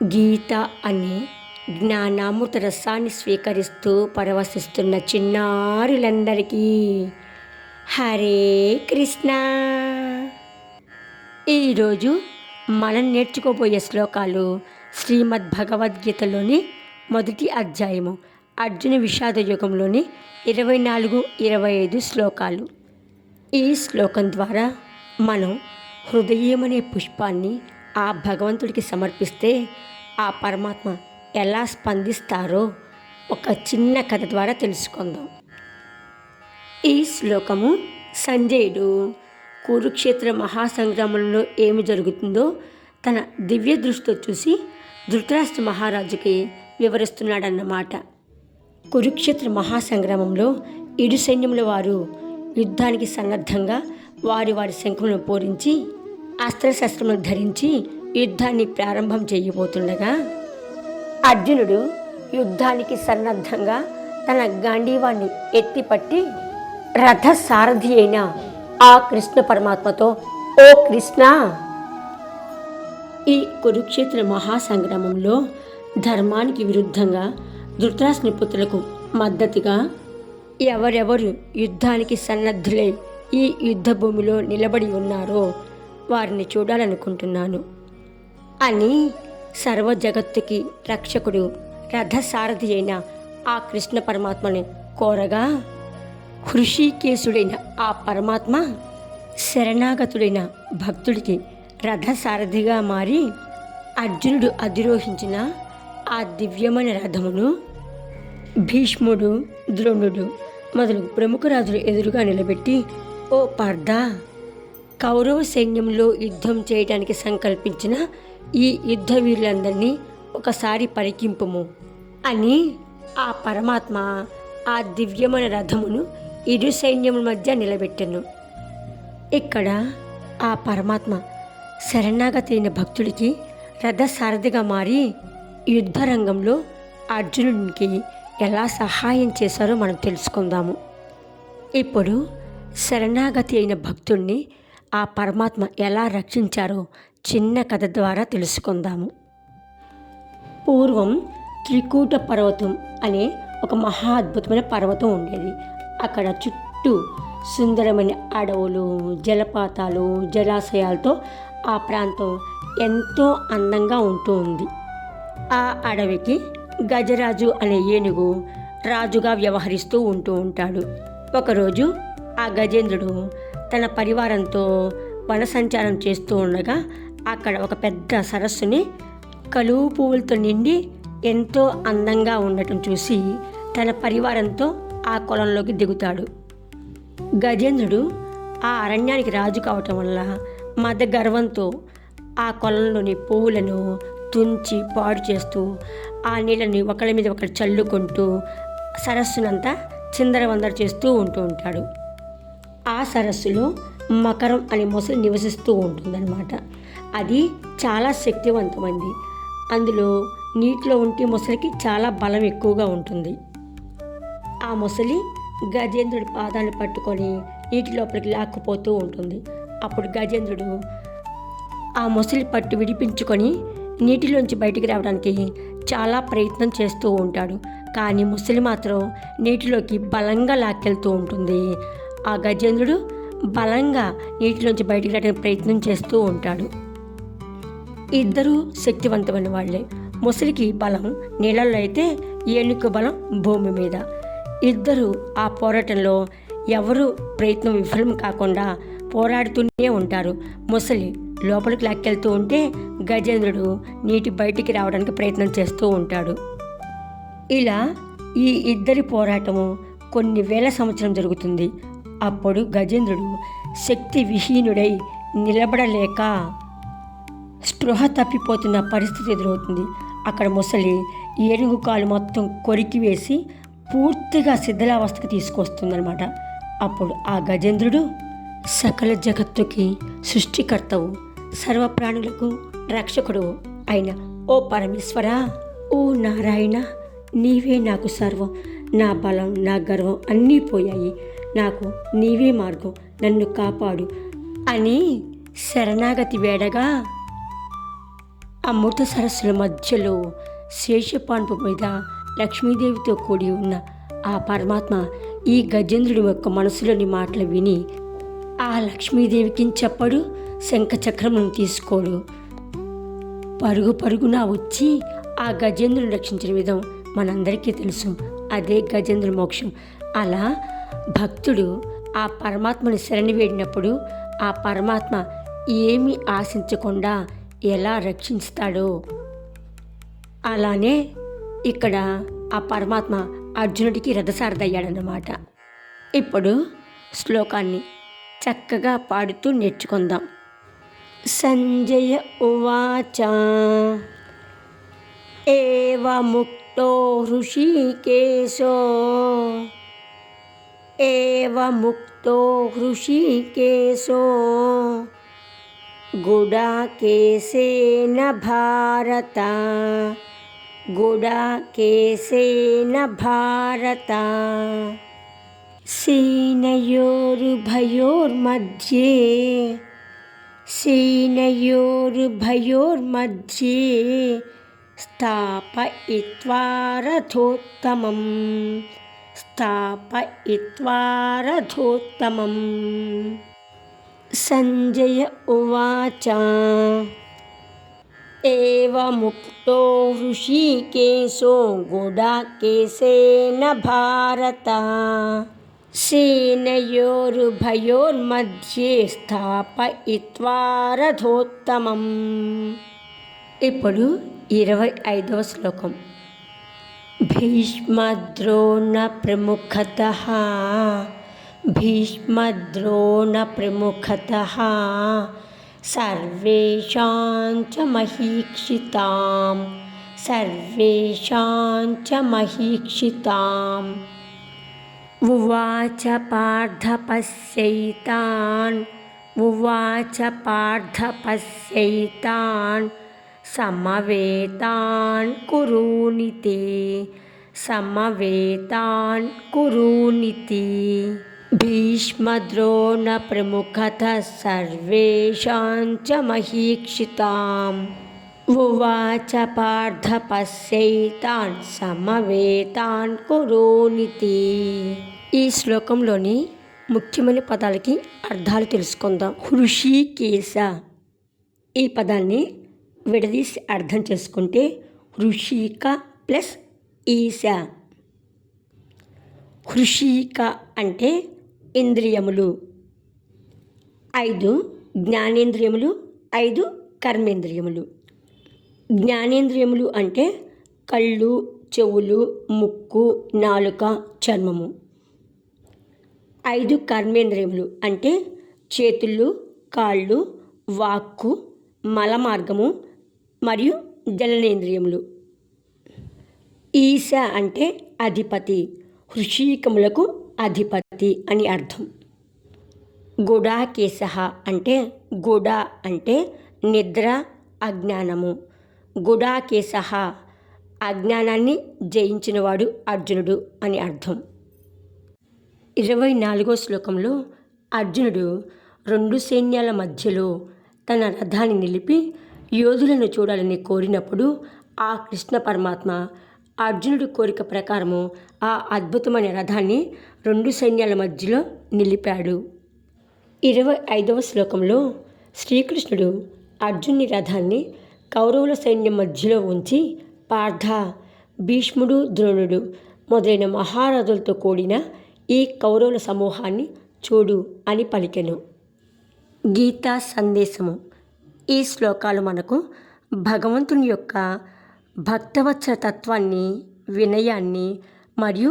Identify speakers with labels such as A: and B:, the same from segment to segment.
A: గీత అనే జ్ఞానామృత రసాన్ని స్వీకరిస్తూ పరవశిస్తున్న చిన్నారులందరికీ హరే కృష్ణ. ఈరోజు మనం నేర్చుకోబోయే శ్లోకాలు శ్రీమద్ భగవద్గీతలోని మొదటి అధ్యాయము అర్జున విషాద యుగంలోని 24-25 శ్లోకాలు. ఈ శ్లోకం ద్వారా మనం హృదయమనే పుష్పాన్ని ఆ భగవంతుడికి సమర్పిస్తే ఆ పరమాత్మ ఎలా స్పందిస్తారో ఒక చిన్న కథ ద్వారా తెలుసుకుందాం. ఈ శ్లోకము సంజయుడు కురుక్షేత్ర మహాసంగ్రామంలో ఏమి జరుగుతుందో తన దివ్య దృష్టితో చూసి ధృతరాష్ట్ర మహారాజుకి వివరిస్తున్నాడన్నమాట. కురుక్షేత్ర మహాసంగ్రామంలో ఇరు సైన్యముల వారు యుద్ధానికి సన్నద్ధంగా వారి శంఖములను పూరించి అస్త్రశస్త్రములను ధరించి యుద్ధాన్ని ప్రారంభం చేయబోతుండగా అర్జునుడు యుద్ధానికి సన్నద్ధంగా తన గాంధీవాన్ని ఎత్తిపట్టి రథ సారథి అయిన ఆ కృష్ణ పరమాత్మతో, ఓ కృష్ణ, ఈ కురుక్షేత్ర మహాసంగ్రామంలో ధర్మానికి విరుద్ధంగా ధృతరాష్ట్ర పుత్రులకు మద్దతుగా ఎవరెవరు యుద్ధానికి సన్నద్ధులై ఈ యుద్ధ భూమిలో నిలబడి ఉన్నారో వారిని చూడాలనుకుంటున్నాను అని సర్వ జగత్తుకి రక్షకుడు రథసారథి అయిన ఆ కృష్ణ పరమాత్మని కోరగా, హృషికేశుడైన ఆ పరమాత్మ శరణాగతుడైన భక్తుడికి రథసారథిగా మారి అర్జునుడు అధిరోహించిన ఆ దివ్యమైన రథమును భీష్ముడు, ద్రోణుడు మొదలు ప్రముఖ రాజులు ఎదురుగా నిలబెట్టి, ఓ పార్థ, కౌరవ సైన్యంలో యుద్ధం చేయడానికి సంకల్పించిన ఈ యుద్ధ వీరులందరినీ ఒకసారి పరికింపుము అని ఆ పరమాత్మ ఆ దివ్యమైన రథమును ఇరు సైన్యముల మధ్య నిలబెట్టెను. ఇక్కడ ఆ పరమాత్మ శరణాగతి అయిన భక్తుడికి రథసారథిగా మారి యుద్ధ రంగంలో అర్జునుడికి ఎలా సహాయం చేశారో మనం తెలుసుకుందాము. ఇప్పుడు శరణాగతి అయిన భక్తుడిని ఆ పరమాత్మ ఎలా రక్షించారో చిన్న కథ ద్వారా తెలుసుకుందాము. పూర్వం త్రికూట పర్వతం అనే ఒక మహా అద్భుతమైన పర్వతం ఉండేది. అక్కడ చుట్టూ సుందరమైన అడవులు, జలపాతాలు, జలాశయాలతో ఆ ప్రాంతం ఎంతో అందంగా ఉంటూ ఉంది. ఆ అడవికి గజరాజు అనే ఏనుగు రాజుగా వ్యవహరిస్తూ ఉంటాడు. ఒకరోజు ఆ గజేంద్రుడు తన పరివారంతో వన సంచారం చేస్తూ ఉండగా అక్కడ ఒక పెద్ద సరస్సుని కలువు పువ్వులతో నిండి ఎంతో అందంగా ఉండటం చూసి తన పరివారంతో ఆ కొలంలోకి దిగుతాడు. గజేంద్రుడు ఆ అరణ్యానికి రాజు కావటం వల్ల మద గర్వంతో ఆ కొలంలోని పువ్వులను తుంచి పాడు చేస్తూ ఆ నీళ్ళని ఒకళ్ళ మీద ఒకరు చల్లుకుంటూ సరస్సునంతా చిందరవందర చేస్తూ ఉంటాడు. ఆ సరస్సులో మకరం అనే మొసలి నివసిస్తూ ఉంటుందన్నమాట. అది చాలా శక్తివంతమైంది. అందులో నీటిలో ఉంటే మొసలికి చాలా బలం ఎక్కువగా ఉంటుంది. ఆ మొసలి గజేంద్రుడి పాదాన్ని పట్టుకొని నీటి లోపలికి లాక్కుపోతూ ఉంటుంది. అప్పుడు గజేంద్రుడు ఆ మొసలి పట్టు విడిపించుకొని నీటిలోంచి బయటికి రావడానికి చాలా ప్రయత్నం చేస్తూ ఉంటాడు. కానీ మొసలి మాత్రం నీటిలోకి బలంగా లాక్కెళ్తూ ఉంటుంది. ఆ గజేంద్రుడు బలంగా నీటిలోంచి బయటికి రావడానికి ప్రయత్నం చేస్తూ ఉంటాడు. ఇద్దరూ శక్తివంతమైన వాళ్ళే. మొసలికి బలం నీళ్ళల్లో అయితే ఏనుగు బలం భూమి మీద. ఇద్దరు ఆ పోరాటంలో ఎవరు ప్రయత్నం విఫలం కాకుండా పోరాడుతూనే ఉంటారు. మొసలి లోపలికి లాక్కెళ్తూ ఉంటే గజేంద్రుడు నీటి బయటికి రావడానికి ప్రయత్నం చేస్తూ ఉంటాడు. ఇలా ఈ ఇద్దరి పోరాటము కొన్ని వేల సంవత్సరం జరుగుతుంది. అప్పుడు గజేంద్రుడు శక్తి విహీనుడై నిలబడలేక స్పృహ తప్పిపోతున్న పరిస్థితి ఎదురవుతుంది. అక్కడ మొసలి ఏనుగు కాలు మొత్తం కొరికి వేసి పూర్తిగా శిథిలావస్థకు తీసుకొస్తుందన్నమాట. అప్పుడు ఆ గజేంద్రుడు, సకల జగత్తుకి సృష్టికర్తవు, సర్వప్రాణులకు రక్షకుడు అయిన ఓ పరమేశ్వర, ఓ నారాయణ, నీవే నాకు సర్వం, నా బలం, నా గర్వం అన్నీ పోయాయి, నాకు నీవే మార్గం, నన్ను కాపాడు అని శరణాగతి వేడగా అమృత సరస్సుల మధ్యలో శేషపాన్పు మీద లక్ష్మీదేవితో కూడి ఉన్న ఆ పరమాత్మ ఈ గజేంద్రుడి యొక్క మనసులోని మాటలు విని ఆ లక్ష్మీదేవికి చెప్పడు, శంఖచక్రమును తీసుకోడు. పరుగు పరుగున వచ్చి ఆ గజేంద్రుని రక్షించిన విధం మనందరికీ తెలుసు. అదే గజేంద్ర మోక్షం. అలా భక్తుడు ఆ పరమాత్మని శరణి వేడినప్పుడు ఆ పరమాత్మ ఏమీ ఆశించకుండా ఎలా రక్షిస్తాడో అలానే ఇక్కడ ఆ పరమాత్మ అర్జునుడికి రథసారథయ్యాడన్నమాట. ఇప్పుడు శ్లోకాన్ని చక్కగా పాడుతూ నేర్చుకుందాం. సంజయ ఉవాచ ఏవముక్తో హృషీకేశో గుడాకేశేన భారత సేనయోరుభయోర్मध्ये స్థాపయిత్వా రథోత్తమం. సంజయ ఉవాచ ఏవముక్తో హృషీకేశో గుడాకేశేన భారత సేనయోరుభయోర్मध्ये స్థాపయిత్వా రథోత్తమం. ఇప్పుడు 25వ శ్లోకం. భీష్మద్రోణ ప్రముఖతః సర్వేషాం చ మహీక్షితాం. ఉవాచ పార్థ పశ్యైతాన్ సమవేతాన్ కురూనితి. భీష్మద్రోణ ప్రముఖతః సర్వేషాం చ మహీక్షితాం. ఉవాచ పార్థ పశ్యైతాన్ సమవేతాన్ కురూనితి. ఈ శ్లోకంలోని ముఖ్యమైన పదాలకి అర్థాలు తెలుసుకుందాం. హృషీకేశ ఈ పదాన్ని విడదీసి అర్థం చేసుకుంటే హృషిక ప్లస్ ఈశ. హృషిక అంటే ఇంద్రియములు 5 జ్ఞానేంద్రియములు, 5 కర్మేంద్రియములు. జ్ఞానేంద్రియములు అంటే కళ్ళు, చెవులు, ముక్కు, నాలుక, చర్మము. 5 కర్మేంద్రియములు అంటే చేతులు, కాళ్ళు, వాక్కు, మలమార్గము మరియు జననేంద్రియములు. ఈశ అంటే అధిపతి, హృషీకములకు అధిపతి అని అర్థం. గుడాకేశ అంటే గుడ అంటే నిద్ర, అజ్ఞానము. గుడాకేశ అజ్ఞానాన్ని జయించినవాడు అర్జునుడు అని అర్థం. 24వ శ్లోకంలో అర్జునుడు 2 సైన్యాల మధ్యలో తన రథాన్ని నిలిపి యోధులను చూడాలని కోరినప్పుడు ఆ కృష్ణ పరమాత్మ అర్జునుడి కోరిక ప్రకారము ఆ అద్భుతమైన రథాన్ని 2 సైన్యాల మధ్యలో నిలిపాడు. 25వ శ్లోకంలో శ్రీకృష్ణుడు అర్జునుని రథాన్ని కౌరవుల సైన్యం మధ్యలో ఉంచి పార్థ, భీష్ముడు, ద్రోణుడు మొదలైన మహారథులతో కూడిన ఈ కౌరవుల సమూహాన్ని చూడు అని పలికెను. గీతా సందేశము. ఈ శ్లోకాలు మనకు భగవంతుని యొక్క భక్తవత్సల తత్వాన్ని, వినయాన్ని మరియు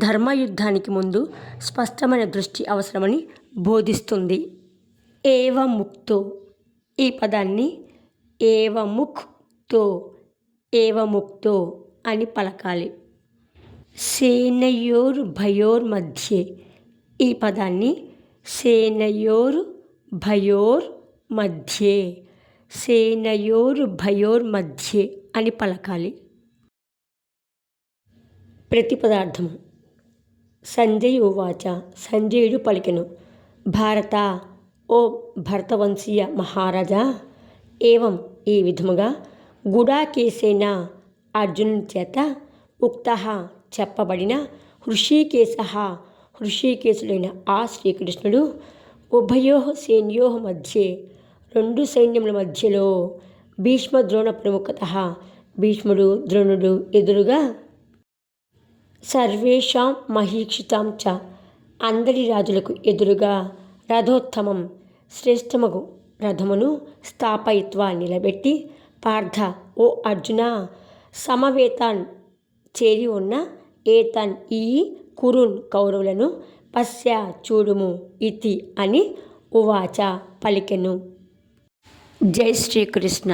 A: ధర్మయుద్ధానికి ముందు స్పష్టమైన దృష్టి అవసరమని బోధిస్తుంది. ఏవముక్తో ఈ పదాన్ని ఏవముక్తో అని పలకాలి. సేనయోర్భయోర్मध्ये ఈ పదాన్ని సేనయోర్భయోర్मध्ये అని పలకాలి. ప్రతిపదార్థము. సంజయ్ ఉవాచ సంజయుడు పలికెను. భారత ఓ భరతవంశీయ మహారాజా, ఏవం ఈ విధముగా గుడాకేశేన అర్జునుని చేత ఉక్త చెప్పబడిన హృషీకేశ హృషీకేశుడైన ఆ శ్రీకృష్ణుడు ఉభయో సైన్యో మధ్యే రెండు సైన్యముల మధ్యలో భీష్మ ద్రోణ ప్రముఖత భీష్ముడు ద్రోణుడు ఎదురుగా సర్వేషాం మహీక్షితాం చ అందరి రాజులకు ఎదురుగా రథోత్తమం శ్రేష్టమగు రథమును స్థాపయిత్వా నిలబెట్టి పార్థ ఓ అర్జున సమవేతాన్ చేరి ఉన్న ఏతన్ ఈ కురున్ కౌరవులను పశ్య చూడుము ఇతి అని ఉవాచ పలికెను. జై శ్రీకృష్ణ.